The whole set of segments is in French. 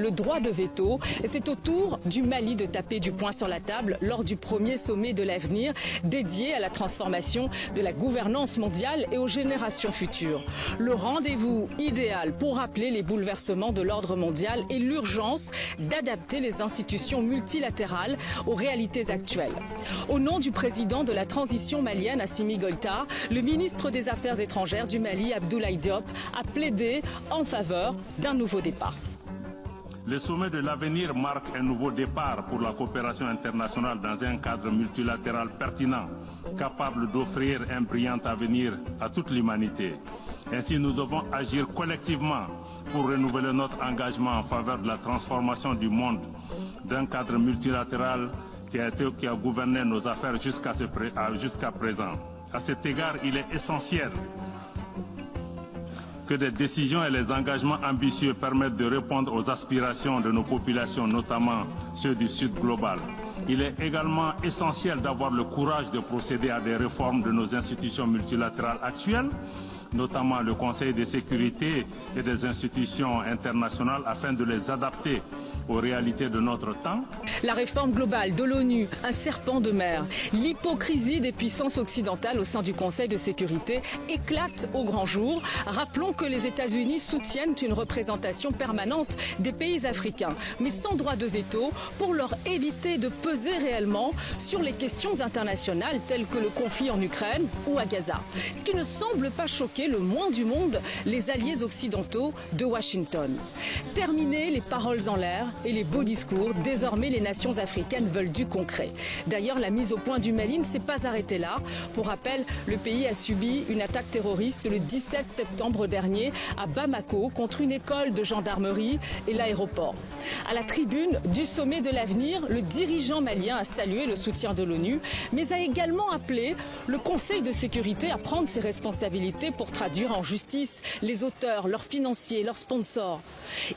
le droit de veto. C'est au tour du Mali de taper du poing sur la table lors du premier sommet de l'avenir dédié à la transformation de la gouvernance mondiale et aux générations futures. Le rendez-vous idéal pour rappeler les bouleversements de l'ordre mondial et l'urgence d'adapter les institutions multilatérales aux réalités actuelles. Au nom du président de la transition malienne, Assimi Goïta, le ministre des Affaires étrangères du Mali, Abdoulaye Diop, a plaidé en faveur d'un nouveau départ. Le sommet de l'avenir marque un nouveau départ pour la coopération internationale dans un cadre multilatéral pertinent, capable d'offrir un brillant avenir à toute l'humanité. Ainsi, nous devons agir collectivement pour renouveler notre engagement en faveur de la transformation du monde d'un cadre multilatéral qui a gouverné nos affaires jusqu'à présent. À cet égard, il est essentiel que des décisions et les engagements ambitieux permettent de répondre aux aspirations de nos populations, notamment ceux du Sud global. Il est également essentiel d'avoir le courage de procéder à des réformes de nos institutions multilatérales actuelles, notamment le Conseil de sécurité et des institutions internationales, afin de les adapter aux réalités de notre temps. La réforme globale de l'ONU, un serpent de mer. L'hypocrisie des puissances occidentales au sein du Conseil de sécurité éclate au grand jour. Rappelons que les États-Unis soutiennent une représentation permanente des pays africains, mais sans droit de veto, pour leur éviter de peser réellement sur les questions internationales telles que le conflit en Ukraine ou à Gaza. Ce qui ne semble pas choquer le moins du monde les alliés occidentaux de Washington. Terminer les paroles en l'air et les beaux discours, désormais les nations africaines veulent du concret. D'ailleurs, la mise au point du Mali ne s'est pas arrêtée là. Pour rappel, le pays a subi une attaque terroriste le 17 septembre dernier à Bamako contre une école de gendarmerie et l'aéroport. À la tribune du sommet de l'avenir, le dirigeant malien a salué le soutien de l'ONU, mais a également appelé le Conseil de sécurité à prendre ses responsabilités pour traduire en justice les auteurs, leurs financiers, leurs sponsors.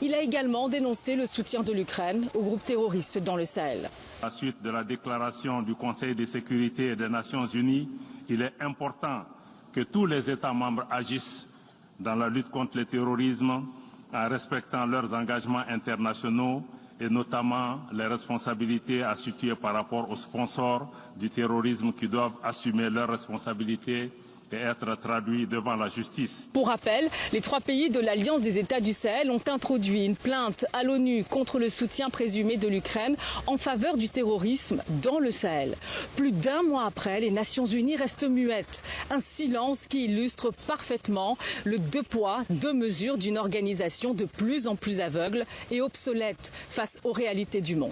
Il a également dénoncé le soutien de l'Ukraine au groupe terroriste dans le Sahel. À la suite de la déclaration du Conseil de sécurité des Nations Unies, il est important que tous les États membres agissent dans la lutte contre le terrorisme en respectant leurs engagements internationaux et notamment les responsabilités à situer par rapport aux sponsors du terrorisme qui doivent assumer leurs responsabilités et être traduits devant la justice. Pour rappel, les 3 pays de l'Alliance des États du Sahel ont introduit une plainte à l'ONU contre le soutien présumé de l'Ukraine en faveur du terrorisme dans le Sahel. Plus d'1 mois après, les Nations Unies restent muettes. Un silence qui illustre parfaitement le 2 poids, 2 mesures d'une organisation de plus en plus aveugle et obsolète face aux réalités du monde.